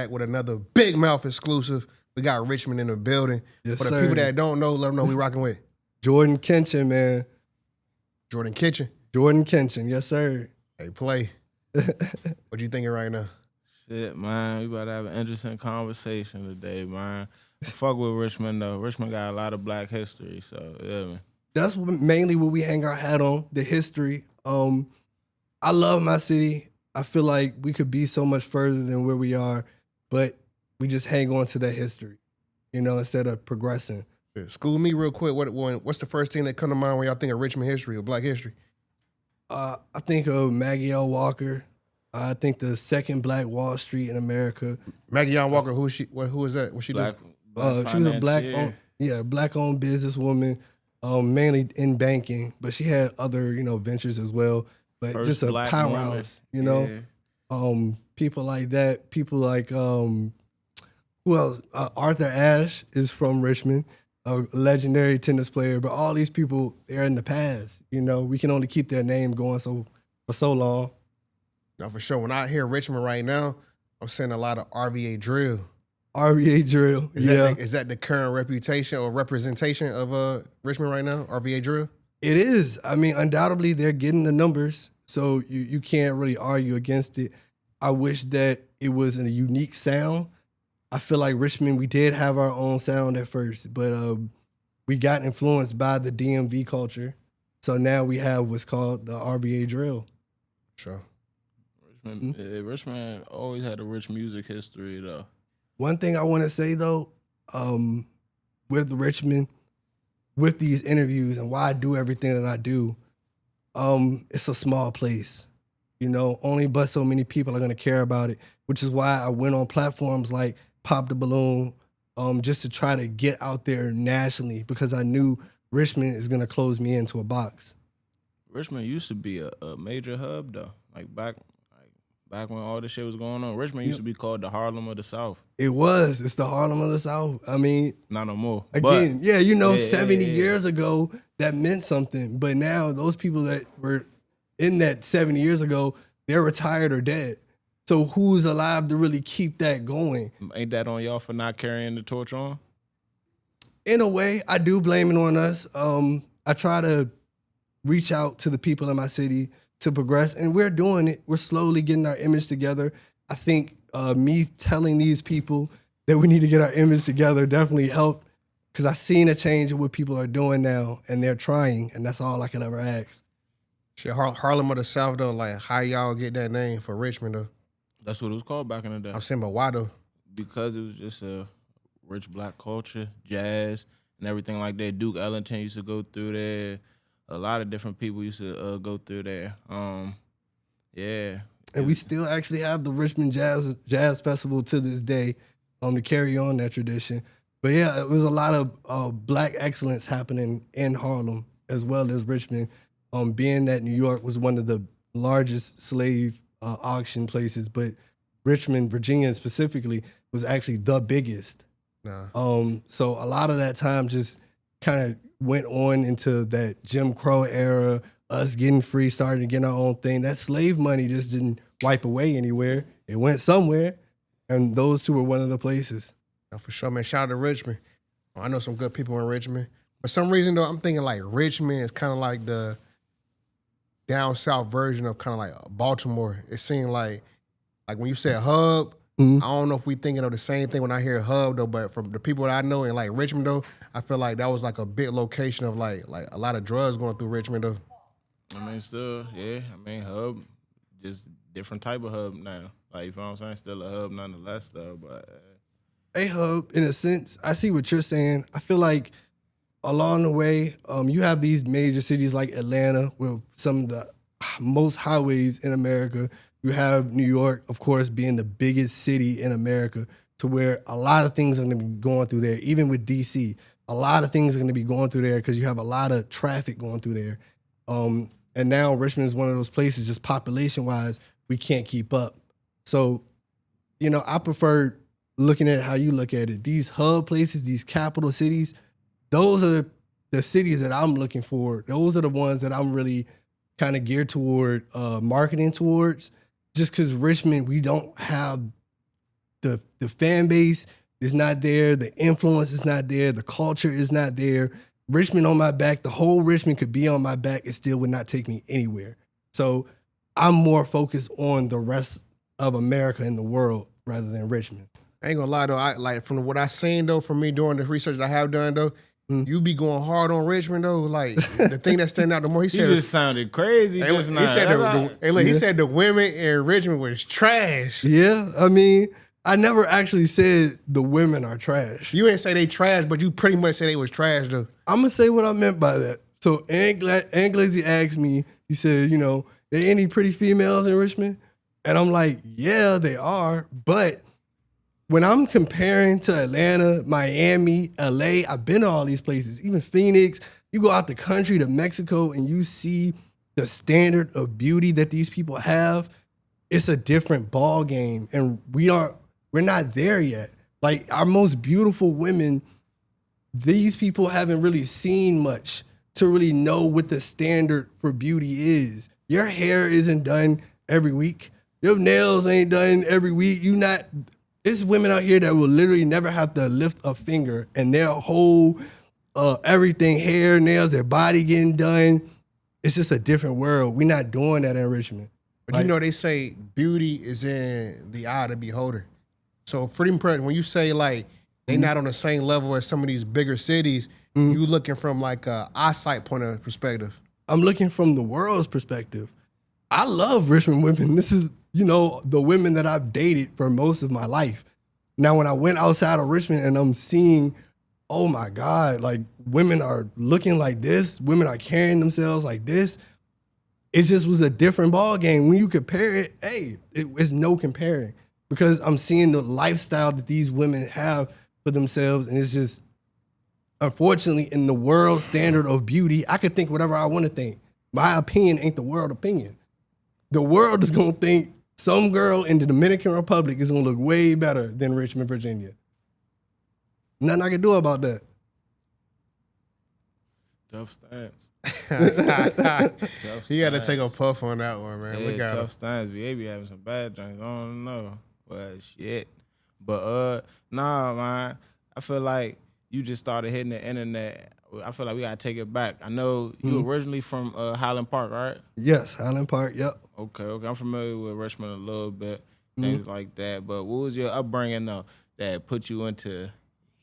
back with another Big Mouth exclusive. We got Richmond in the building. Yes, For the sir. people that don't know, let them know we rocking with Jordan Kenchen, man. Jordan Kitchen. Jordan Kenchen, yes, sir. Hey, play. What you thinking right now? Shit, man, we about to have an interesting conversation today, man. Fuck with Richmond, though. Richmond got a lot of black history, so, yeah, man. That's mainly what we hang our hat on, the history. I love my city. I feel like we could be so much further than where we are, but we just hang on to that history, instead of progressing. Yeah, school me real quick. What's the first thing that come to mind when y'all think of Richmond history or black history? I think of Maggie L. Walker. I think the second Black Wall Street in America. Maggie L. Walker, who is she? Who is that? What she do? She was a black-owned businesswoman, mainly in banking, but she had other, ventures as well. But First just a black powerhouse, woman. people like that. People like who else? Arthur Ashe is from Richmond, a legendary tennis player. But all these people, they're in the past. We can only keep their name going for so long. No, for sure. When I hear Richmond right now, I'm seeing a lot of RVA drill. RVA drill. Is that the current reputation or representation of Richmond right now? RVA drill? It is. I mean, undoubtedly, they're getting the numbers, so you can't really argue against it. I wish that it was a unique sound. I feel like Richmond, we did have our own sound at first, but we got influenced by the DMV culture. So now we have what's called the RVA drill. Sure. Richmond always had a rich music history, though. One thing I want to say, though, with Richmond, with these interviews and why I do everything that I do, it's a small place. Only but so many people are going to care about it, which is why I went on platforms like Pop the Balloon, just to try to get out there nationally, because I knew Richmond is going to close me into a box. Richmond used to be a major hub, though. Back when all this shit was going on, Richmond used to be called the Harlem of the South. It was. It's the Harlem of the South. I mean, not no more. Again, 70 years ago, that meant something. But now those people that were in that 70 years ago, they're retired or dead. So who's alive to really keep that going? Ain't that on y'all for not carrying the torch on? In a way, I do blame it on us. I try to reach out to the people in my city to progress, and we're doing it. We're slowly getting our image together. I think me telling these people that we need to get our image together definitely helped, because I've seen a change in what people are doing now, and they're trying, and that's all I can ever ask. Shit, Harlem of the South, though, like, how y'all get that name for Richmond, though? That's what it was called back in the day. I'm saying, but why, though? Because it was just a rich black culture, jazz, and everything like that. Duke Ellington used to go through there. A lot of different people used to go through there. Yeah. And we still actually have the Richmond Jazz Festival to this day to carry on that tradition. But yeah, it was a lot of black excellence happening in Harlem as well as Richmond. Being that New York was one of the largest slave auction places, but Richmond, Virginia specifically, was actually the biggest. Nah. So a lot of that time just kind of went on into that Jim Crow era, us getting free, starting to get our own thing. That slave money just didn't wipe away anywhere. It went somewhere, and those two were one of the places. No, for sure, man. Shout out to Richmond. I know some good people in Richmond. For some reason, though, I'm thinking like Richmond is kind of like the down south version of kind of like Baltimore. It seemed like when you say hub, I don't know if we thinking of the same thing when I hear hub, though, but from the people that I know in like Richmond, though, I feel like that was like a big location of like a lot of drugs going through Richmond, though. I mean, still, yeah. I mean, hub, just different type of hub now. Like, you know what I'm saying? Still a hub nonetheless, though, but... A hub, in a sense. I see what you're saying. I feel like along the way, you have these major cities like Atlanta with some of the most highways in America. You have New York, of course, being the biggest city in America, to where a lot of things are going to be going through there. Even with D.C., a lot of things are going to be going through there because you have a lot of traffic going through there. And now Richmond is one of those places, just population-wise, we can't keep up. So, I prefer looking at how you look at it. These hub places, these capital cities, those are the cities that I'm looking for. Those are the ones that I'm really kind of geared toward marketing towards. Just because Richmond, we don't have the fan base is not there, the influence is not there, the culture is not there. Richmond on my back, the whole Richmond could be on my back, it still would not take me anywhere. So I'm more focused on the rest of America and the world rather than Richmond. I ain't gonna lie though, I like from what I seen though, from me doing the research that I have done though, you be going hard on Richmond though. Like the thing that stand out the more, he You said, just sounded crazy just now. he said, That's he said the women in Richmond was trash. Yeah, I mean, I never actually said the women are trash. You ain't say they trash, but you pretty much said they was trash though. I'm gonna say what I meant by that. So Anglesey asked me, he said, you know, there any pretty females in Richmond? And I'm like, yeah, they are. But when I'm comparing to Atlanta, Miami, LA, I've been to all these places, even Phoenix. You go out the country to Mexico and you see the standard of beauty that these people have. It's a different ball game, and we're not there yet. Like our most beautiful women, these people haven't really seen much to really know what the standard for beauty is. Your hair isn't done every week. Your nails ain't done every week. It's women out here that will literally never have to lift a finger, and their whole everything, hair, nails, their body getting done. It's just a different world. We're not doing that in Richmond. But you know, they say beauty is in the eye of the beholder. So freedom press, when you say like they not on the same level as some of these bigger cities, you looking from like a eyesight point of perspective. I'm looking from the world's perspective. I love Richmond women. This is, you know, the women that I've dated for most of my life. Now, when I went outside of Richmond and I'm seeing, oh my God, like women are looking like this, women are carrying themselves like this, it just was a different ball game. When you compare it, it's no comparing, because I'm seeing the lifestyle that these women have for themselves, and it's just, unfortunately, in the world standard of beauty, I could think whatever I want to think. My opinion ain't the world opinion. The world is going to think some girl in the Dominican Republic is going to look way better than Richmond, Virginia. Nothing I can do about that. tough stance. You got to take a puff on that one, man. Yeah, Look at tough stance. VA be having some bad drinks. I don't know. But shit. But nah, man. I feel like you just started hitting the internet. I feel like we gotta take it back. I know you originally from Highland Park, right? Yes, Highland Park, yep. Okay. I'm familiar with Richmond a little bit, things like that. But what was your upbringing though that put you into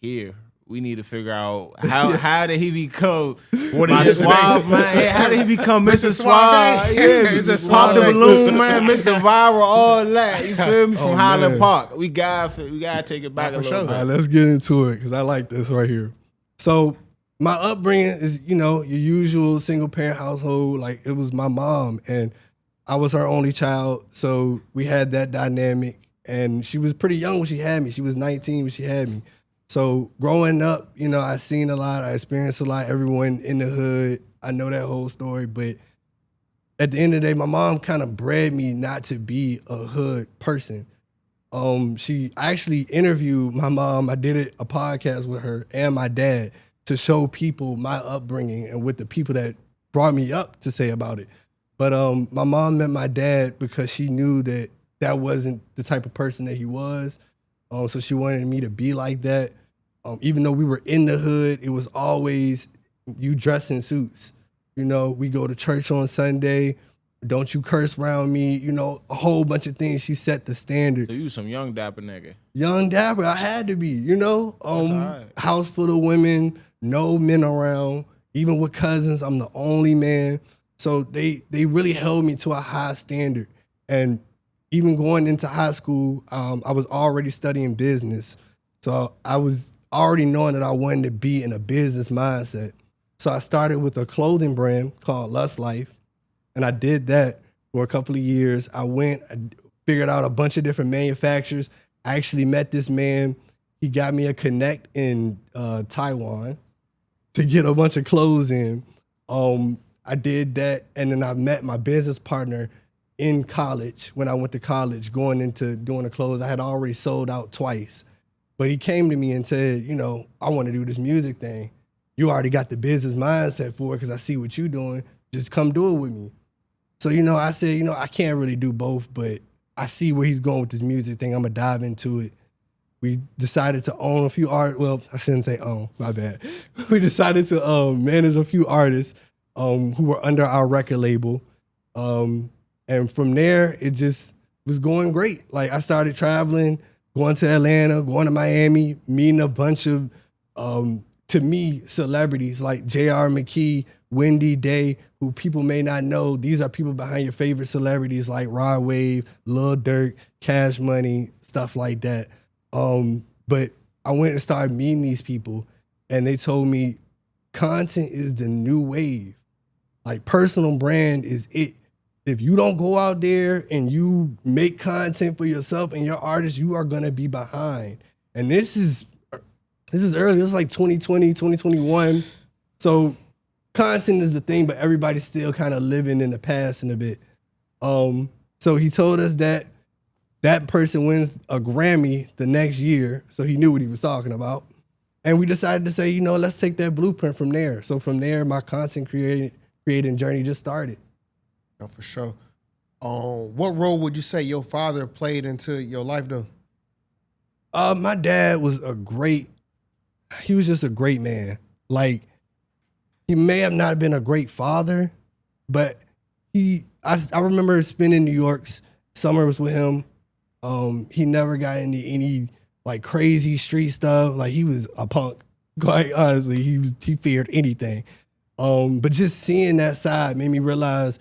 here? We need to figure out how did he become my Suave man? Yeah, how did he become Mr. Suave? Yeah, Mr. Pop the Suave. balloon man, Mr. Viral, all that. You feel me? From Highland Park, we gotta take it back a little All bit. right, let's get into it, because I like this right here. So my upbringing is, you know, your usual single parent household. Like, it was my mom, and I was her only child, so we had that dynamic. And she was pretty young when she had me. She was 19 when she had me. So growing up, you know, I seen a lot, I experienced a lot. Everyone in the hood, I know that whole story. But at the end of the day, my mom kind of bred me not to be a hood person. She actually interviewed my mom. I did a podcast with her and my dad to show people my upbringing and what the people that brought me up to say about it. But my mom met my dad because she knew that that wasn't the type of person that he was. So she wanted me to be like that. Even though we were in the hood, it was always, you dress in suits. You know, we go to church on Sunday. Don't you curse around me. You know, a whole bunch of things. She set the standard. So you some young dapper nigga. Young dapper, I had to be, you know. right. House full of women, no men around. Even with cousins, I'm the only man. So they really held me to a high standard. And even going into high school, I was already studying business. So I was already knowing that I wanted to be in a business mindset. So I started with a clothing brand called Lust Life. And I did that for a couple of years. I figured out a bunch of different manufacturers. I actually met this man. He got me a connect in Taiwan to get a bunch of clothes in. I did that, and then I met my business partner in college. When I went to college, going into doing the clothes, I had already sold out twice. But he came to me and said, you know, I want to do this music thing. You already got the business mindset for it because I see what you're doing. Just come do it with me. So, you know, I said, you know, I can't really do both, but I see where he's going with this music thing. I'm going to dive into it. We decided to own a few art. Well, I shouldn't say own. My bad. We decided to manage a few artists who were under our record label, and from there it just was going great. Like I started traveling, going to Atlanta, going to Miami, meeting a bunch of to me celebrities like J.R. McKee, Wendy Day, who people may not know. These are people behind your favorite celebrities like Rod Wave, Lil Durk, Cash Money, stuff like that. But I went and started meeting these people, and they told me content is the new wave. Like personal brand is it. If you don't go out there and you make content for yourself and your artist, you are gonna be behind. And this is early. This is like 2020, 2021. So content is the thing, but everybody's still kind of living in the past in a bit. So he told us that person wins a Grammy the next year, so he knew what he was talking about. And we decided to say, let's take that blueprint from there. So from there, my content creating journey just started. No, for sure. What role would you say your father played into your life, though? My dad was he was just a great man. Like, he may have not been a great father, but I remember spending New York's summers with him. He never got into any like crazy street stuff. Like he was a punk. Quite honestly, he feared anything. But just seeing that side made me realize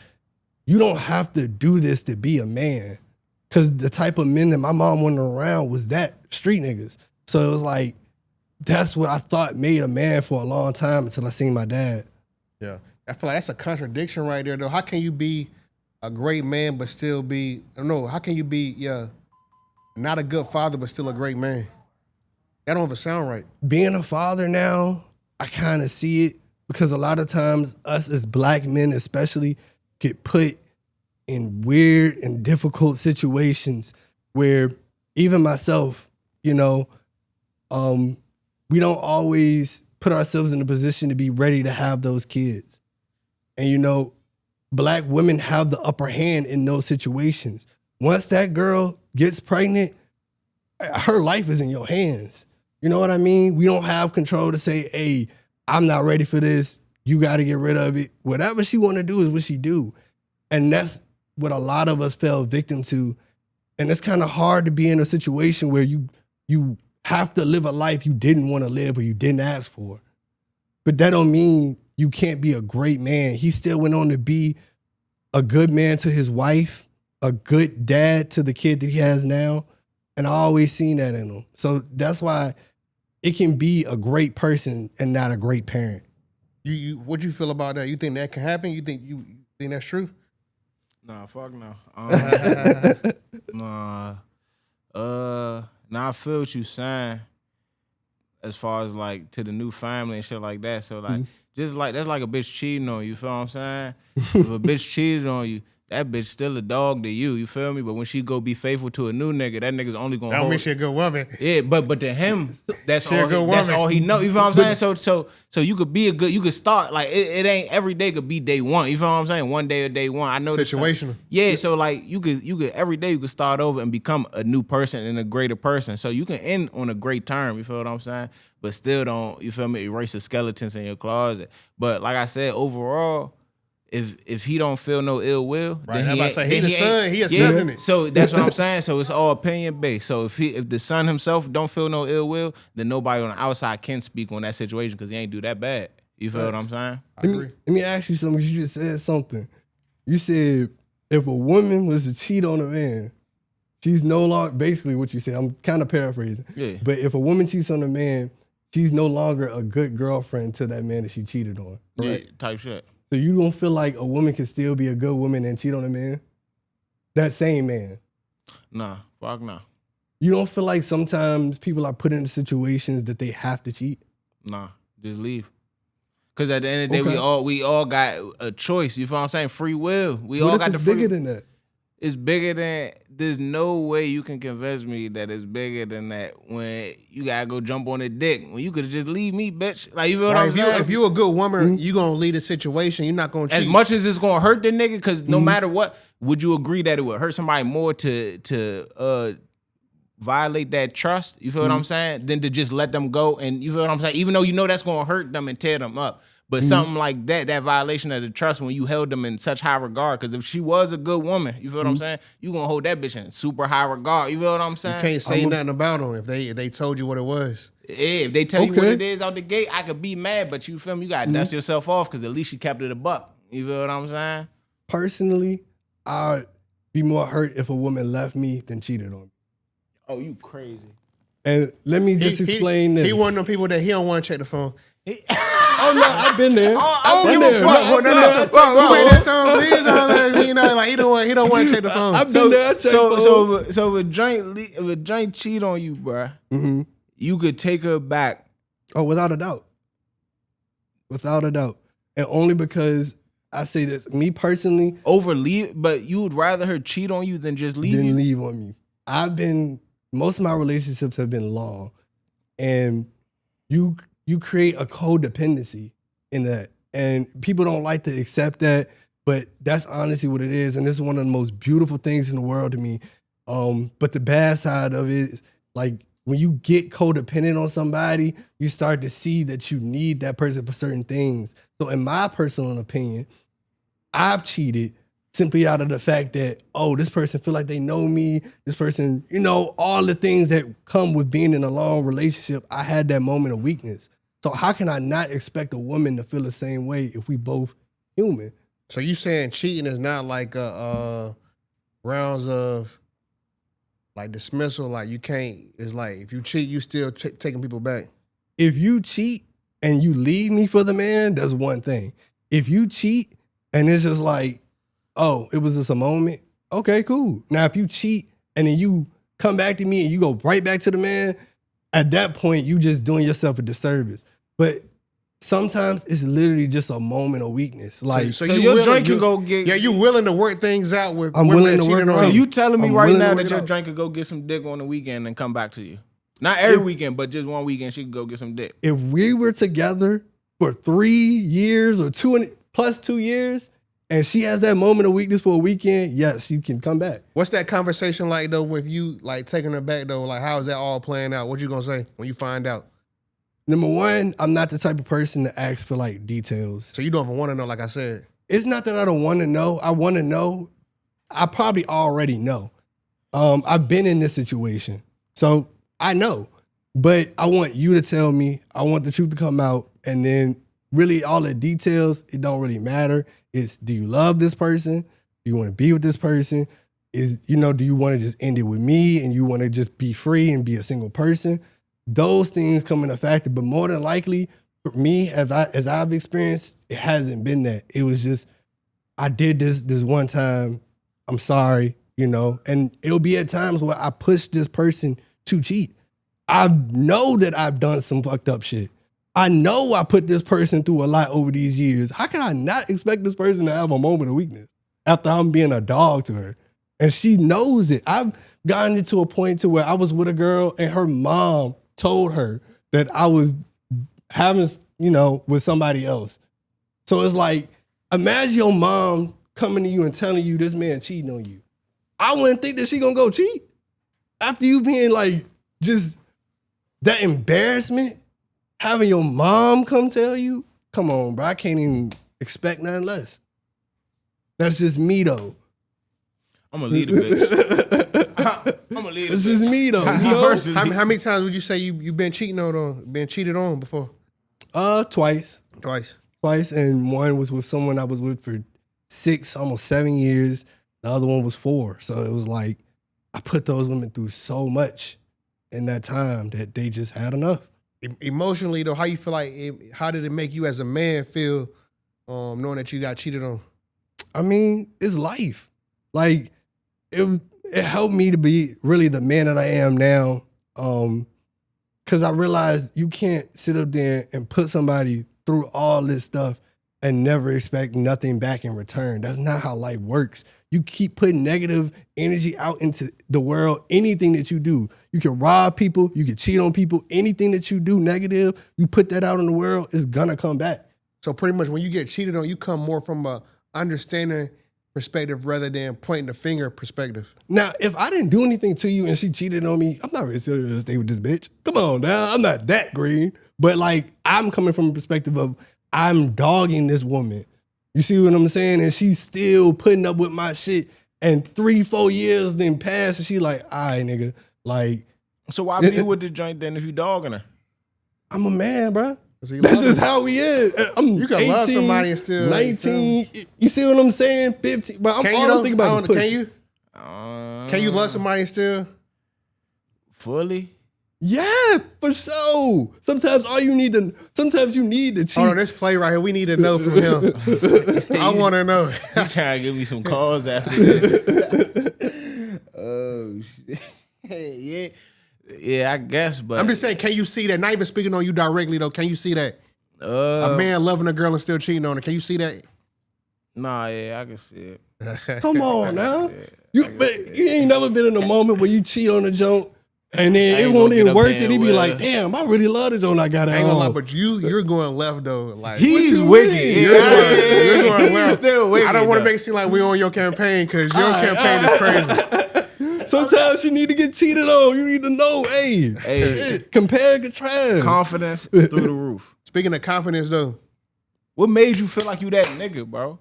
you don't have to do this to be a man. Cause the type of men that my mom wanted around was that street niggas. So it was like, that's what I thought made a man for a long time until I seen my dad. Yeah. I feel like that's a contradiction right there, though. How can you be a great man but still be, how can you be, not a good father but still a great man? That don't even sound right. Being a father now, I kind of see it because a lot of times us as black men especially get put in weird and difficult situations where even myself, we don't always put ourselves in a position to be ready to have those kids. And, black women have the upper hand in those situations. Once that girl gets pregnant, her life is in your hands. You know what I mean? We don't have control to say, hey, I'm not ready for this. You got to get rid of it. Whatever she want to do is what she do. And that's what a lot of us fell victim to. And it's kind of hard to be in a situation where you have to live a life you didn't want to live or you didn't ask for. But that don't mean you can't be a great man. He still went on to be a good man to his wife, a good dad to the kid that he has now. And I always seen that in him. So that's why it can be a great person and not a great parent. What you feel about that? You think that can happen? You think that's true? Nah, fuck no. Nah, I feel what you saying as far as like to the new family and shit like that. So like, just like that's like a bitch cheating on you. You feel what I'm saying? If a bitch cheated on you, that bitch still a dog to you. You feel me? But when she go be faithful to a new nigga, that nigga's only gonna. That don't mean she a good woman. Yeah, but to him, that's all he know. You feel what I'm saying? So you could be you could start like it ain't every day could be day one. You feel what I'm saying? One day or day one. I know situational. Yeah, so like you could every day you could start over and become a new person and a greater person. So you can end on a great term. You feel what I'm saying? But still don't, you feel me, erase the skeletons in your closet. But like I said, overall, if he don't feel no ill will, right? Then he the son, he accepting it. So that's what I'm saying. So it's all opinion based. So if the son himself don't feel no ill will, then nobody on the outside can speak on that situation because he ain't do that bad. You feel what I'm saying? I agree. Let me ask you something. You just said something. You said if a woman was to cheat on a man, she's no longer, basically what you said, I'm kind of paraphrasing. Yeah. But if a woman cheats on a man, she's no longer a good girlfriend to that man that she cheated on. Right? Yeah, type shit. So you don't feel like a woman can still be a good woman and cheat on a man? That same man. Nah, fuck nah. You don't feel like sometimes people are put into situations that they have to cheat? Nah, just leave. Cause at the end of the day, we all got a choice. You feel what I'm saying? Free will. We all got the free. Bigger than that. It's bigger than. There's no way you can convince me that it's bigger than that. When you gotta go jump on a dick, when you could just leave me, bitch. Like you feel what I'm saying? If you a good woman, you gonna lead a situation. You're not gonna cheat. As much as it's gonna hurt the nigga, cause no matter what, would you agree that it would hurt somebody more to violate that trust, you feel what I'm saying, than to just let them go. And you feel what I'm saying? Even though you know that's going to hurt them and tear them up. But something like that violation of the trust when you held them in such high regard, because if she was a good woman, you feel what I'm saying, you going to hold that bitch in super high regard. You feel what I'm saying? You can't say nothing about them if they told you what it was. Yeah, if they tell you what it is out the gate, I could be mad, but you feel me? You got to dust yourself off because at least she kept it a buck. You feel what I'm saying? Personally, I'd be more hurt if a woman left me than cheated on me. Oh, you crazy. And let me just explain this. He one of them people that he don't want to check the phone. Oh no, I've been there. I don't give a fuck. Play that song, please. You know, like he don't want to check the phone. I've been there. So if a joint cheat on you, bruh, you could take her back. Oh, without a doubt. Without a doubt. And only because I say this, me personally, but you would rather her cheat on you than just leave you? Leave on me. Most of my relationships have been long, and you create a codependency in that, and people don't like to accept that, but that's honestly what it is, and this is one of the most beautiful things in the world to me. But the bad side of it is, like, when you get codependent on somebody, you start to see that you need that person for certain things. So in my personal opinion, I've cheated simply out of the fact that, oh, this person feel like they know me. This person, all the things that come with being in a long relationship. I had that moment of weakness. So how can I not expect a woman to feel the same way if we both human? So you saying cheating is not like rounds of like dismissal? Like you can't. It's like if you cheat, you still taking people back. If you cheat and you leave me for the man, that's one thing. If you cheat and it's just like, oh, it was just a moment. Okay, cool. Now, if you cheat and then you come back to me and you go right back to the man, at that point, you just doing yourself a disservice. But sometimes it's literally just a moment of weakness. Like, so your drink can go get. Yeah, you willing to work things out with. I'm willing to work around. So you telling me right now that your drink could go get some dick on the weekend and come back to you? Not every weekend, but just one weekend she could go get some dick. If we were together for 3 years or 2 years, and she has that moment of weakness for a weekend, yes, you can come back. What's that conversation like, though, with you, like, taking her back, though? Like, how is that all playing out? What you gonna say when you find out? Number one, I'm not the type of person to ask for, like, details. So you don't even want to know, like I said? It's not that I don't want to know. I want to know. I probably already know. I've been in this situation, so I know. But I want you to tell me. I want the truth to come out, and then really all the details, it don't really matter. It's, do you love this person? Do you want to be with this person? Do you want to just end it with me and you want to just be free and be a single person? Those things come into factor. But more than likely, for me, as I've experienced, it hasn't been that. It was just, I did this one time. I'm sorry, and it'll be at times where I push this person to cheat. I know that I've done some fucked up shit. I know I put this person through a lot over these years. How can I not expect this person to have a moment of weakness after I'm being a dog to her? And she knows it. I've gotten it to a point to where I was with a girl and her mom told her that I was having, with somebody else. So it's like, imagine your mom coming to you and telling you this man cheating on you. I wouldn't think that she gonna go cheat. After you being like, just that embarrassment, having your mom come tell you, come on, bro, I can't even expect nothing less. That's just me, though. I'm going to leave the bitch. I'm going to leave the bitch. It's just me, though. How many times would you say you've been cheated on before? Twice. Twice. And one was with someone I was with for 6, almost 7 years. The other one was 4. So it was like, I put those women through so much in that time that they just had enough. Emotionally, though, how you feel like? How did it make you as a man feel, knowing that you got cheated on? I mean, it's life. Like it helped me to be really the man that I am now. Because I realized you can't sit up there and put somebody through all this stuff and never expect nothing back in return. That's not how life works. You keep putting negative energy out into the world. Anything that you do, you can rob people, you can cheat on people. Anything that you do negative, you put that out in the world, it's gonna come back. So pretty much when you get cheated on, you come more from a understanding perspective rather than pointing the finger perspective. Now, if I didn't do anything to you and she cheated on me, I'm not really serious to stay with this bitch. Come on now, I'm not that green. But like, I'm coming from a perspective of I'm dogging this woman. You see what I'm saying? And she's still putting up with my shit. And 3-4 years then pass, and she like, all right, nigga, like. So why be with the joint then if you dogging her? I'm a man, bro. This is how we is. You can 18, love somebody and still 19. You see what I'm saying? 15. But I'm all thinking about this Can you? Can you love somebody and still? Fully? Yeah, for sure. Sometimes you need to cheat. Hold on, this play right here. We need to know from him. I want to know. You trying to give me some calls after this? Oh shit. Yeah. Yeah, I guess, but I'm just saying, can you see that? Not even speaking on you directly though. Can you see that? A man loving a girl and still cheating on her. Can you see that? Nah, yeah, I can see it. Come on now. You ain't never been in a moment where you cheat on a joke and then it won't even worth it. He be like, damn, I really love the joke I got at home. I ain't gonna lie, but you're going left though. Like he's wicked. You're going left. He's still wicked. I don't want to make it seem like we on your campaign because your campaign is crazy. Sometimes you need to get cheated on. You need to know, hey, shit, compare and contrast. Confidence through the roof. Speaking of confidence, though, what made you feel like you that nigga, bro?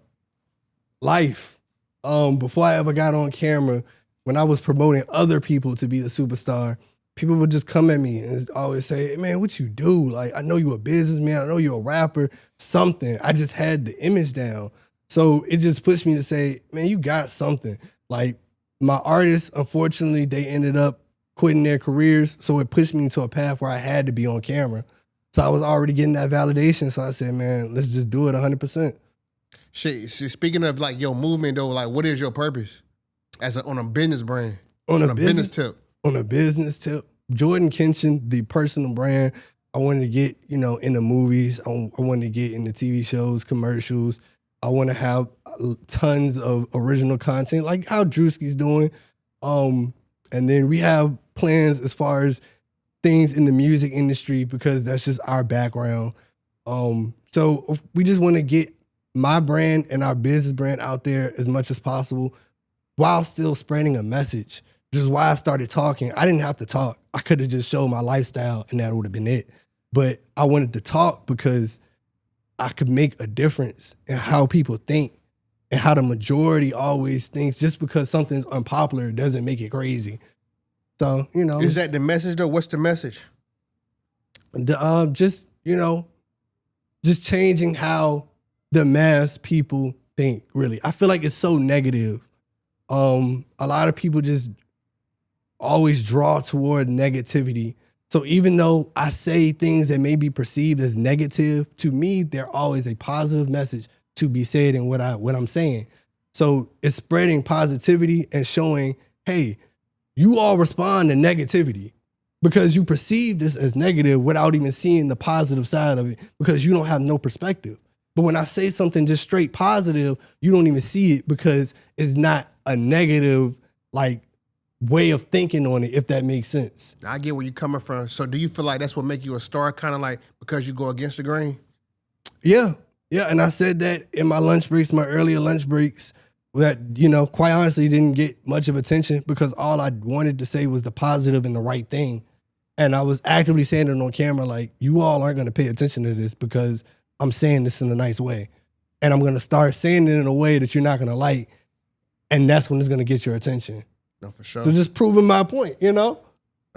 Life. Before I ever got on camera, when I was promoting other people to be a superstar, people would just come at me and always say, hey, man, what you do? Like, I know you a businessman. I know you're a rapper, something. I just had the image down. So it just pushed me to say, man, you got something. Like, my artists, unfortunately, they ended up quitting their careers. So it pushed me into a path where I had to be on camera. So I was already getting that validation. So I said, man, let's just do it 100%. Shit, speaking of like your movement though, like what is your purpose on a business brand? On a business tip. On a business tip. Jordan Kenchen, the personal brand. I wanted to get, in the movies. I wanted to get in the TV shows, commercials. I want to have tons of original content, like how Drewski's doing. And then we have plans as far as things in the music industry because that's just our background. So we just want to get my brand and our business brand out there as much as possible while still spreading a message. Which is why I started talking. I didn't have to talk. I could have just showed my lifestyle and that would have been it. But I wanted to talk because I could make a difference in how people think and how the majority always thinks just because something's unpopular doesn't make it crazy. So, Is that the message though? What's the message? Just changing how the mass people think, really. I feel like it's so negative. A lot of people just always draw toward negativity. So even though I say things that may be perceived as negative, to me, they're always a positive message to be said in what I'm saying. So it's spreading positivity and showing, hey, you all respond to negativity because you perceive this as negative without even seeing the positive side of it because you don't have no perspective. But when I say something just straight positive, you don't even see it because it's not a negative, like, way of thinking on it, if that makes sense. I get where you're coming from. So do you feel like that's what make you a star, kind of like because you go against the grain? Yeah. And I said that in my lunch breaks, my earlier lunch breaks, that, quite honestly didn't get much of attention because all I wanted to say was the positive and the right thing. And I was actively saying it on camera, like, you all aren't going to pay attention to this because I'm saying this in a nice way. And I'm going to start saying it in a way that you're not going to like. And that's when it's going to get your attention. No, for sure. So just proving my point, No,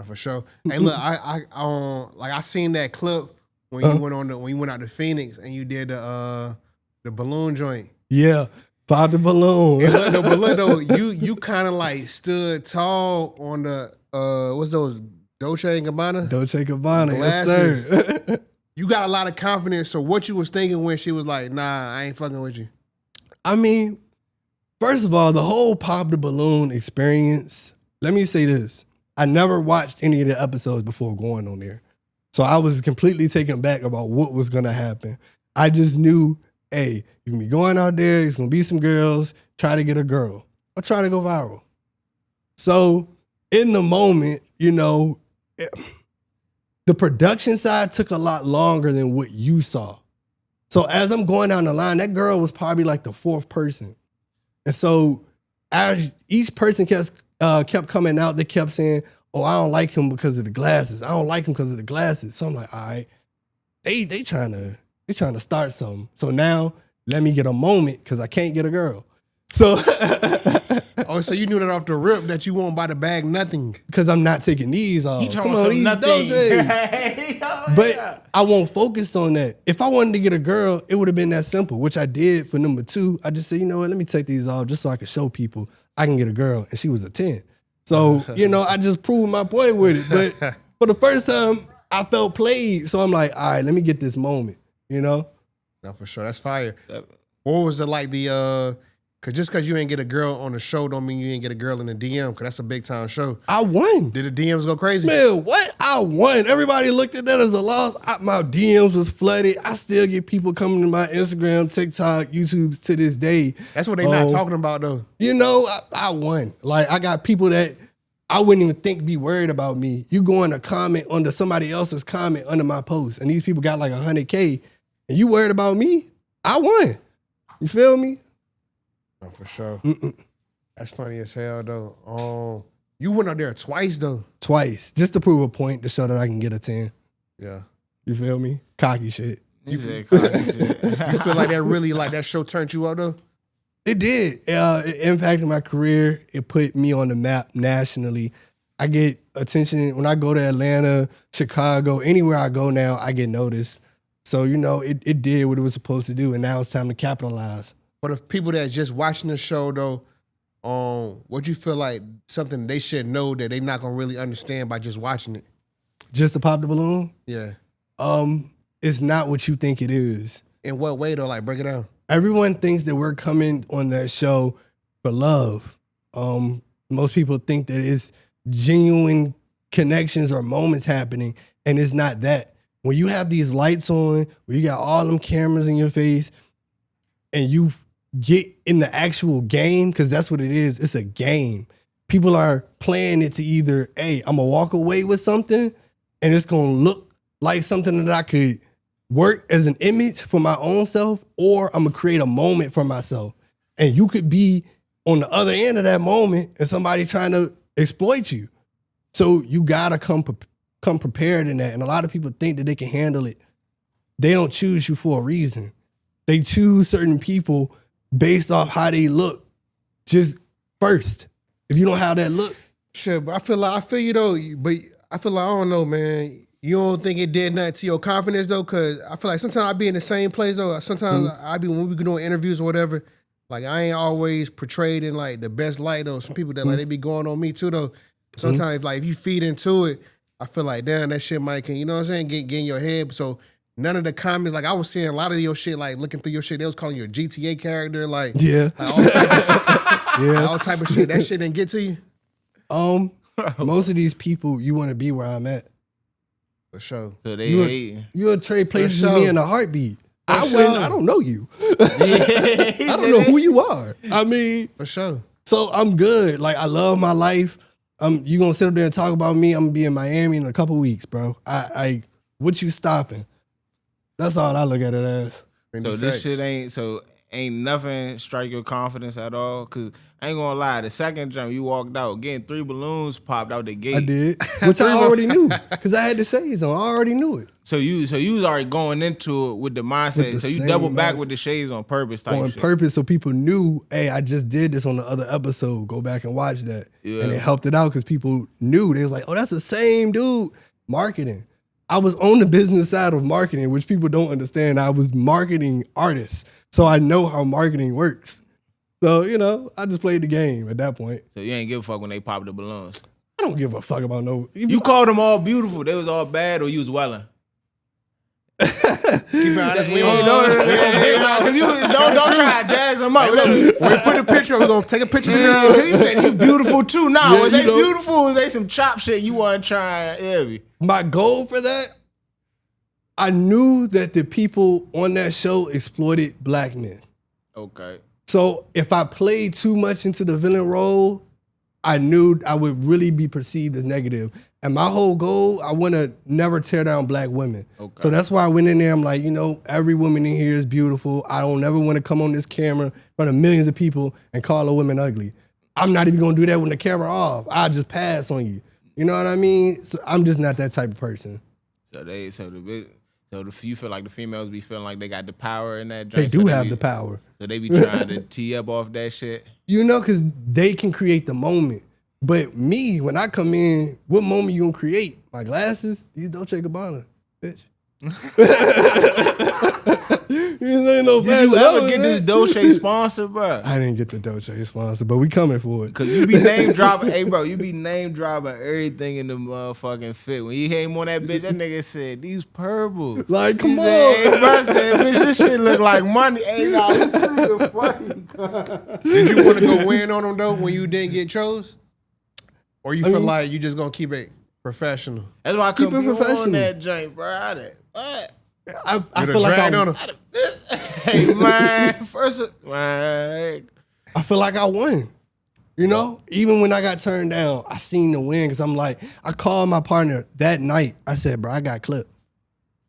for sure. Hey, look, I seen that clip when you when you went out to Phoenix and you did the balloon joint. Yeah, pop the balloon. But look though, you kind of like stood tall on the what's those Dolce and Gabbana? Dolce & Gabbana, glasses. Yes, sir. You got a lot of confidence. So what you was thinking when she was like, "Nah, I ain't fucking with you." I mean, first of all, the whole pop the balloon experience, let me say this. I never watched any of the episodes before going on there. So I was completely taken aback about what was going to happen. I just knew, hey, you're going to be going out there, there's going to be some girls, try to get a girl or try to go viral. So in the moment, the production side took a lot longer than what you saw. So as I'm going down the line, that girl was probably like the fourth person. And so as each person kept coming out, they kept saying, oh, I don't like him because of the glasses. I don't like him because of the glasses. So I'm like, all right, they trying to start something. So now let me get a moment because I can't get a girl. So Oh, so you knew that off the rip that you won't buy the bag nothing. because I'm not taking these off. He Come talking on, some these nothing. doses. But I won't focus on that. If I wanted to get a girl, it would have been that simple, which I did for number 2. I just said, you know what, let me take these off just so I can show people I can get a girl. And she was a 10. So, I just proved my point with it. But for the first time, I felt played. So I'm like, all right, let me get this moment, No, for sure. That's fire. What was it like cause just cause you ain't get a girl on the show don't mean you ain't get a girl in the DM, cause that's a big time show. I won. Did the DMs go crazy? Man, what? I won. Everybody looked at that as a loss. My DMs was flooded. I still get people coming to my Instagram, TikTok, YouTube to this day. That's what they not talking about though. I won. Like, I got people that I wouldn't even think be worried about me. You go in a comment under somebody else's comment under my post, and these people got like 100K, and you worried about me? I won. You feel me? No, for sure. That's funny as hell though. You went out there twice though. Twice. Just to prove a point to show that I can get a 10. Yeah. You feel me? Cocky shit. You said cocky shit. You feel like that really, like that show turned you up though? It did. It impacted my career. It put me on the map nationally. I get attention when I go to Atlanta, Chicago, anywhere I go now, I get noticed. So, it did what it was supposed to do, and now it's time to capitalize. But if people that just watching the show though, what you feel like something they should know that they not gonna really understand by just watching it? Just to pop the balloon? Yeah. It's not what you think it is. In what way though? Like break it down. Everyone thinks that we're coming on that show for love. Most people think that it's genuine connections or moments happening, and it's not that. When you have these lights on, when you got all them cameras in your face, and you get in the actual game, because that's what it is, it's a game. People are playing it to either, hey, I'm going to walk away with something, and it's going to look like something that I could work as an image for my own self, or I'm going to create a moment for myself. And you could be on the other end of that moment and somebody trying to exploit you. So you got to come prepared in that. And a lot of people think that they can handle it. They don't choose you for a reason. They choose certain people based off how they look just first. If you don't have that look. Shit, but I feel you though, but I feel like, I don't know, man. You don't think it did nothing to your confidence though? Cause I feel like sometimes I be in the same place though. Sometimes I be, when we be doing interviews or whatever, like I ain't always portrayed in like the best light though. Some people that like they be going on me too though. Sometimes like if you feed into it, I feel like damn, that shit might can, you know what I'm saying, get in your head. So none of the comments, like I was seeing a lot of your shit, like looking through your shit, they was calling you a GTA character, like, like all type of shit. All type of shit. That shit didn't get to you? Most of these people, you want to be where I'm at. For sure. So they hating. You'll trade places with me in a heartbeat. I don't know you. Yeah, I don't know who you are. I mean, for sure. So I'm good. Like, I love my life. You gonna sit up there and talk about me? I'm gonna be in Miami in a couple weeks, bro. What you stopping? That's all I look at it as. So this shit ain't nothing strike your confidence at all? Cause I ain't gonna lie, the second jump you walked out, getting 3 balloons popped out the gate. I did, which I already knew, cause I had the shades on. I already knew it. So you was already going into it with the mindset. So you double back with the shades on purpose. On purpose, so people knew, hey, I just did this on the other episode. Go back and watch that. Yeah. And it helped it out because people knew. They was like, oh, that's the same dude. Marketing. I was on the business side of marketing, which people don't understand. I was marketing artists. So I know how marketing works. So, I just played the game at that point. So you ain't give a fuck when they popped the balloons? I don't give a fuck about no... You called them all beautiful. They was all bad or you was welling? Keep it honest. We don't try to jazz them up. Hey, look, we put a picture. We're gonna take a picture. He said you beautiful too. Nah, was they beautiful? Or was they some chop shit you wasn't trying? My goal for that, I knew that the people on that show exploited black men. Okay. So if I played too much into the villain role, I knew I would really be perceived as negative. And my whole goal, I want to never tear down black women. Okay. So that's why I went in there. I'm like, every woman in here is beautiful. I don't ever want to come on this camera in front of millions of people and call a woman ugly. I'm not even going to do that when the camera off. I'll just pass on you. You know what I mean? So I'm just not that type of person. So you feel like the females be feeling like they got the power in that They joint? do have the power. So they be trying to tee up off that shit? Because they can create the moment. But me, when I come in, what moment you gonna create? My glasses? These Dolce & Gabbana, bitch. Ain't no Did you ever get this Dolce sponsor, bro? I didn't get the Dolce sponsor, but we coming for it. Cause you be name dropping, hey bro, you be name dropping everything in the motherfucking fit. When you came on that bitch, that nigga said, these purple. Like, come on. Hey bro, I said, bitch, this shit look like money. Hey, nah, this nigga funny. Did you want to go win on them though when you didn't get chose? Or you feel like you just gonna keep it professional? That's why I couldn't Keep it be professional. on that joint, bro. What? I feel like on him. Hey man, man. I feel like I won. Even when I got turned down, I seen the win because I'm like, I called my partner that night. I said, bro, I got clipped.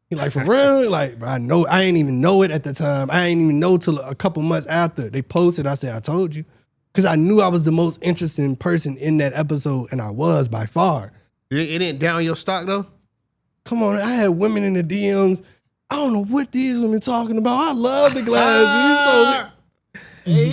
He like, for real? Like, bro, I ain't even know it at the time. I ain't even know till a couple months after they posted. I said, I told you. Because I knew I was the most interesting person in that episode, and I was by far. It didn't down your stock though? Come on, I had women in the DMs. I don't know what these women talking about. I love the glasses.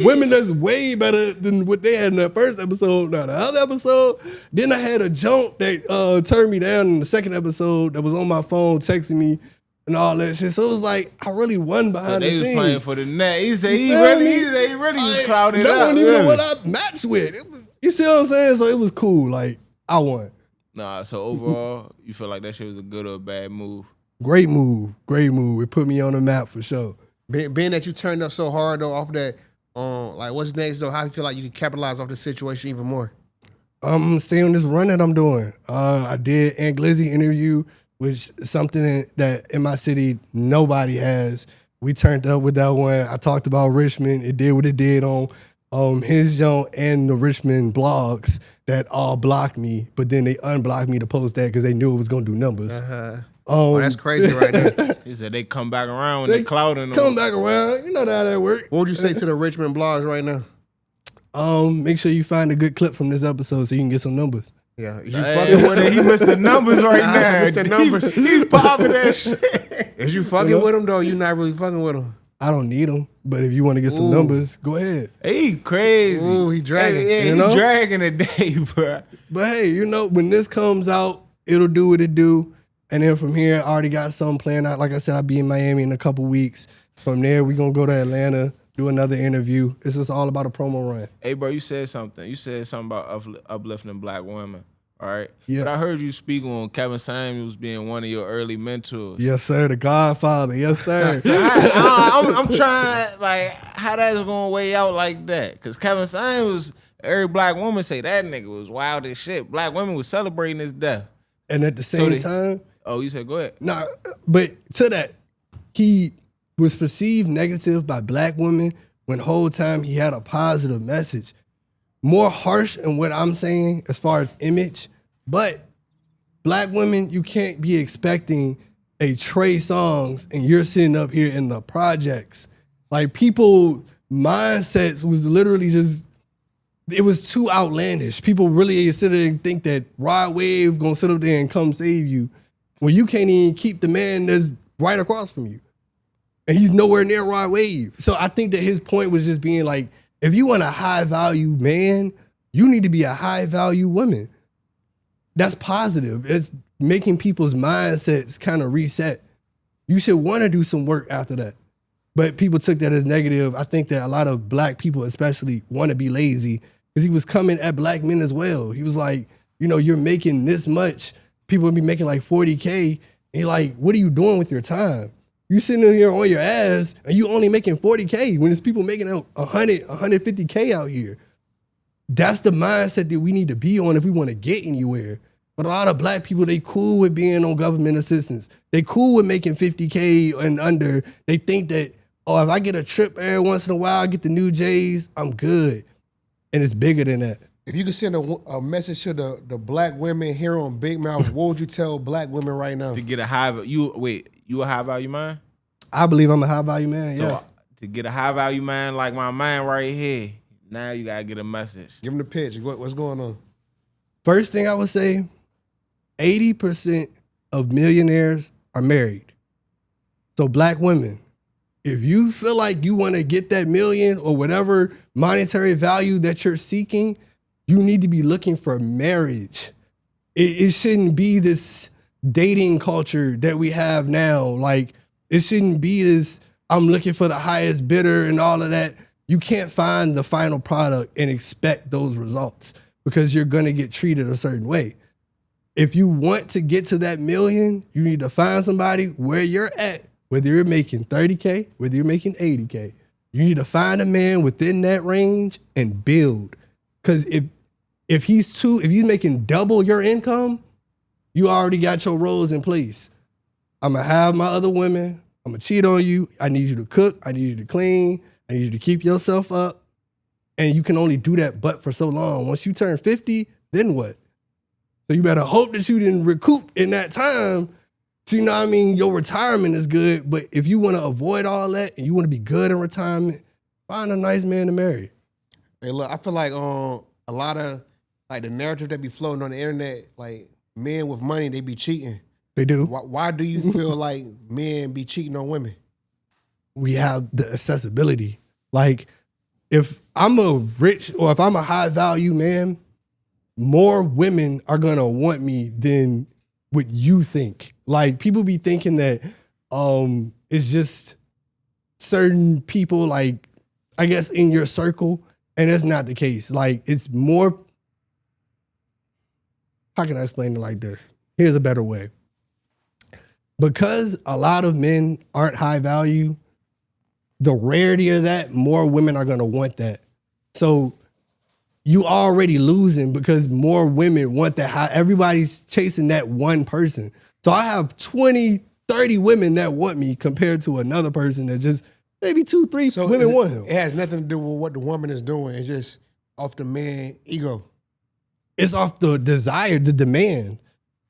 Women that's way better than what they had in that first episode. Now, the other episode, then I had a junk that turned me down in the second episode that was on my phone texting me and all that shit. So it was like, I really won behind the scenes. They was playing for the net. He said he really was clouded up. That wasn't even what I matched with. You see what I'm saying? So it was cool. Like, I won. Nah, so overall, you feel like that shit was a good or a bad move? Great move. It put me on the map for sure. Being that you turned up so hard though off that, like what's next though? How you feel like you can capitalize off the situation even more? I'm staying on this run that I'm doing. I did Aunt Glizzy interview, which is something that in my city nobody has. We turned up with that one. I talked about Richmond. It did what it did on his zone and the Richmond blogs that all blocked me, but then they unblocked me to post that because they knew it was gonna do numbers. That's crazy right there. He said they come back around when they clouding them. Come back around. You know how that works. What would you say to the Richmond blogs right now? Make sure you find a good clip from this episode so you can get some numbers. Yeah, is you fucking with him? He missed the numbers right now. Missed the numbers. He popping that shit. Is you fucking with him though? You not really fucking with him. I don't need them, but if you want to get some numbers, go ahead. He crazy. Ooh, he dragging. He dragging today, bro. But hey, when this comes out, it'll do what it do. And then from here, I already got something planned out. Like I said, I'll be in Miami in a couple weeks. From there, we're going to go to Atlanta, do another interview. It's just all about a promo run. Hey, bro, you said something. You said something about uplifting black women, all right? Yeah. But I heard you speak on Kevin Samuels being one of your early mentors. Yes, sir. The Godfather. Yes, sir. I'm trying, like, how that's going to weigh out like that. Because Kevin Samuels, every black woman say that nigga was wild as shit. Black women was celebrating his death. And at the same time... Oh, you said go ahead. Nah, but to that, he was perceived negative by black women when the whole time he had a positive message. More harsh in what I'm saying as far as image, but black women, you can't be expecting a Trey Songz and you're sitting up here in the projects. Like people mindsets was literally just, it was too outlandish. People really sit there and think that Rod Wave gonna sit up there and come save you. Well, you can't even keep the man that's right across from you. And he's nowhere near Rod Wave. So I think that his point was just being like, if you want a high value man, you need to be a high value woman. That's positive. It's making people's mindsets kind of reset. You should want to do some work after that. But people took that as negative. I think that a lot of black people especially want to be lazy because he was coming at black men as well. He was like, you're making this much. People would be making like 40K. And you're like, what are you doing with your time? You sitting in here on your ass and you only making 40K when there's people making 100, 150K out here. That's the mindset that we need to be on if we want to get anywhere. But a lot of black people, they cool with being on government assistance. They cool with making 50K and under. They think that, if I get a trip every once in a while, I get the new J's, I'm good. And it's bigger than that. If you could send a message to the black women here on Big Mouth, what would you tell black women right now? To get a you a high value man? I believe I'm a high value man. So Yeah. to get a high value man like my man right here, now you gotta get a message. Give them the pitch. What's going on? First thing I would say, 80% of millionaires are married. So black women, if you feel like you want to get that million or whatever monetary value that you're seeking, you need to be looking for marriage. It shouldn't be this dating culture that we have now. Like, it shouldn't be this, I'm looking for the highest bidder and all of that. You can't find the final product and expect those results because you're going to get treated a certain way. If you want to get to that million, you need to find somebody where you're at, whether you're making 30K, whether you're making 80K. You need to find a man within that range and build. Because if he's making double your income, you already got your roles in place. I'm going to have my other women. I'm going to cheat on you. I need you to cook. I need you to clean. I need you to keep yourself up. And you can only do that but for so long. Once you turn 50, then what? So you better hope that you didn't recoup in that time. So you know what I mean? Your retirement is good. But if you want to avoid all that and you want to be good in retirement, find a nice man to marry. Hey, look, I feel like a lot of like the narrative that be floating on the internet, like men with money, they be cheating. They do. Why do you feel like men be cheating on women? We have the accessibility. Like, if I'm a rich or if I'm a high value man, more women are gonna want me than what you think. Like, people be thinking that it's just certain people, like, I guess in your circle, and that's not the case. Like, it's more, how can I explain it like this? Here's a better way. Because a lot of men aren't high value, the rarity of that, more women are gonna want that. So you already losing because more women want that high. Everybody's chasing that one person. So I have 20, 30 women that want me compared to another person that just maybe 2, 3 women want him. It has nothing to do with what the woman is doing. It's just off the man ego. It's off the desire, the demand.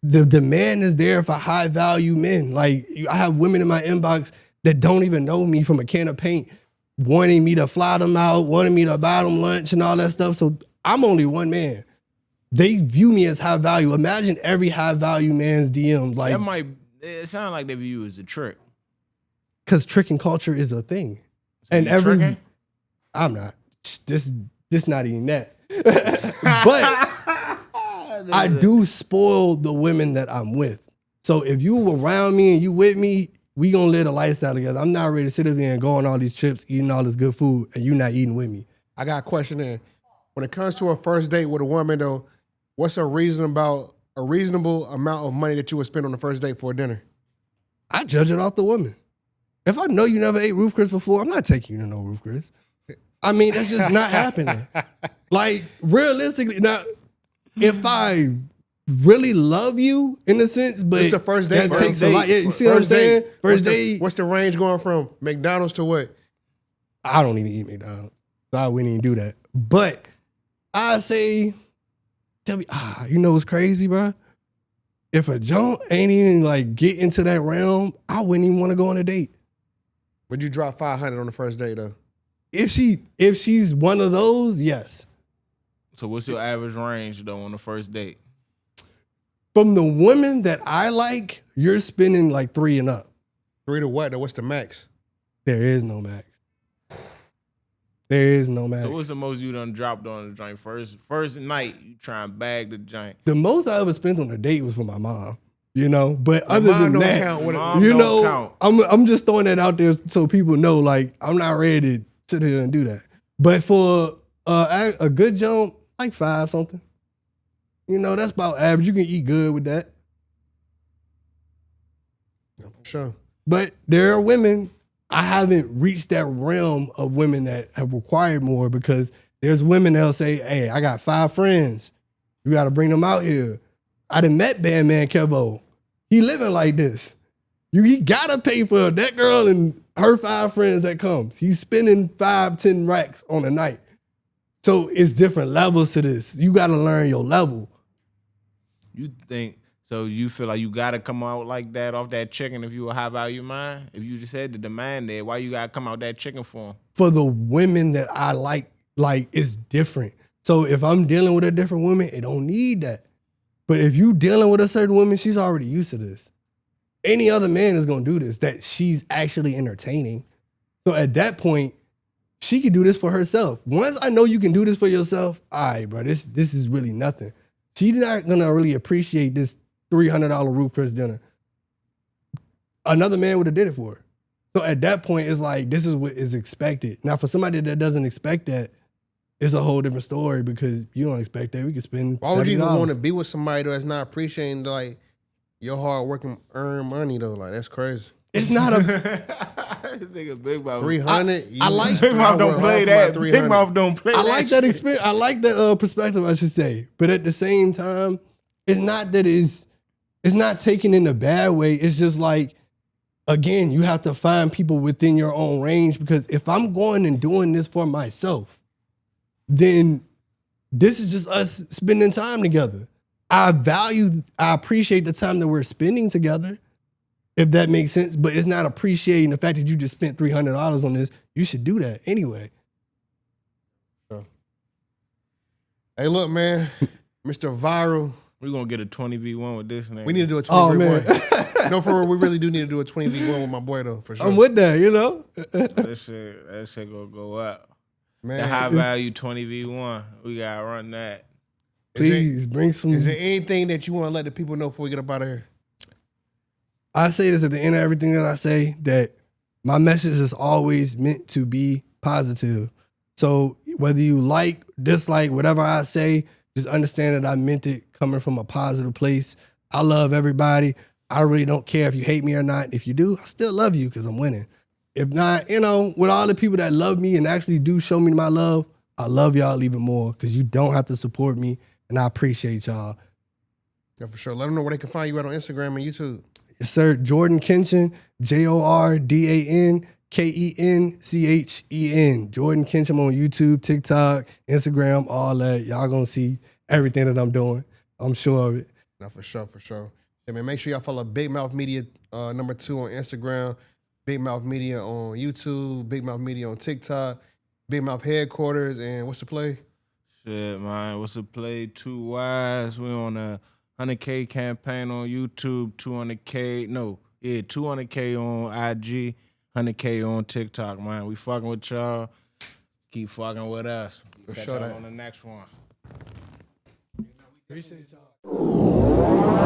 The demand is there for high value men. Like, I have women in my inbox that don't even know me from a can of paint, wanting me to fly them out, wanting me to buy them lunch and all that stuff. So I'm only one man. They view me as high value. Imagine every high value man's DMs. Like, It sounds like they view you as a trick. Because tricking culture is a thing. So and tricking? I'm not. This not even that. But I do spoil the women that I'm with. So if you around me and you with me, we gonna live a lifestyle together. I'm not ready to sit up there and go on all these trips, eating all this good food, and you not eating with me. I got a question there. When it comes to a first date with a woman, though, what's a reasonable amount of money that you would spend on the first date for a dinner? I judge it off the woman. If I know you never ate Roof Chris before, I'm not taking you to no Roof Chris. I mean, that's just not happening. Like, realistically, now, if I really love you in a sense, but it's the first date. that takes a lot. Yeah, you see what I'm saying? First date. What's the range going from McDonald's to what? I don't even eat McDonald's, so I wouldn't even do that. But I say, tell me, you know what's crazy, bro? If a junk ain't even like get into that realm, I wouldn't even want to go on a date. Would you drop $500 on the first date though? If she's one of those, yes. So what's your average range though on the first date? From the women that I like, you're spending like 3 and up. 3 to what? What's the max? There is no max. There is no max. So what's the most you done dropped on the joint first night? You try and bag the joint. The most I ever spent on a date was for my mom. You know, but other than don't that, count. you know, I'm just throwing that out there so people know, like, I'm not ready to sit here and do that. But for a good jump, like 5 something. You know, that's about average. You can eat good with that. Yeah, for sure. But there are women, I haven't reached that realm of women that have required more, because there's women that'll say, hey, I got 5 friends. You got to bring them out here. I done met Bandman Kevo. He living like this. He got to pay for that girl and her 5 friends that comes. He's spending 5-10 racks on a night. So it's different levels to this. You got to learn your level. You think so? You feel like you gotta come out like that off that chicken if you a high value man? If you just said the demand there, why you gotta come out that chicken for 'em? For the women that I like it's different. So if I'm dealing with a different woman, it don't need that. But if you dealing with a certain woman, she's already used to this. Any other man is gonna do this, that she's actually entertaining. So at that point, she can do this for herself. Once I know you can do this for yourself, all right, bro, this is really nothing. She's not gonna really appreciate this $300 Ruth Chris dinner. Another man would have did it for her. So at that point, it's like, this is what is expected. Now, for somebody that doesn't expect that, it's a whole different story because you don't expect that. We could spend Why would you even $70. want to be with somebody that's not appreciating like your hard work and earn money though? Like that's crazy. It's not a. Nigga, Big Mouth. 300. I like Big Mouth don't play that. Big Mouth don't play that. I like that shit. experience. I like that perspective, I should say. But at the same time, it's not that it's not taken in a bad way. It's just like, again, you have to find people within your own range, because if I'm going and doing this for myself, then this is just us spending time together. I appreciate the time that we're spending together, if that makes sense, but it's not appreciating the fact that you just spent $300 on this. You should do that anyway. Hey, look, man, Mr. Viral. We're gonna get a 20v1 with this nigga. We need to do a 20v1. Oh, man. No, for real, we really do need to do a 20v1 with my boy though, for sure. I'm with that, you know? That shit gonna go up. Man, The high value 20v1. We gotta run that. Please bring some. Is there anything that you want to let the people know before we get up out of here? I say this at the end of everything that I say, that my message is always meant to be positive. So whether you like, dislike, whatever I say, just understand that I meant it coming from a positive place. I love everybody. I really don't care if you hate me or not. If you do, I still love you because I'm winning. If not, with all the people that love me and actually do show me my love, I love y'all even more because you don't have to support me, and I appreciate y'all. Yeah, for sure. Let them know where they can find you at on Instagram and YouTube. Yes, sir. Jordan Kenchen, JordanKenchen. Jordan Kenchen on YouTube, TikTok, Instagram, all that. Y'all gonna see everything that I'm doing. I'm sure of it. No, for sure, for sure. Hey, man, make sure y'all follow Big Mouth Media #2 on Instagram, Big Mouth Media on YouTube, Big Mouth Media on TikTok, Big Mouth Headquarters, and what's the play? Shit, man. What's the play? 2 Wise. We on a 100K campaign on YouTube, 200K on IG, 100K on TikTok, man. We fucking with y'all. Keep fucking with us. For Catch sure y'all that. on the next one. Appreciate y'all.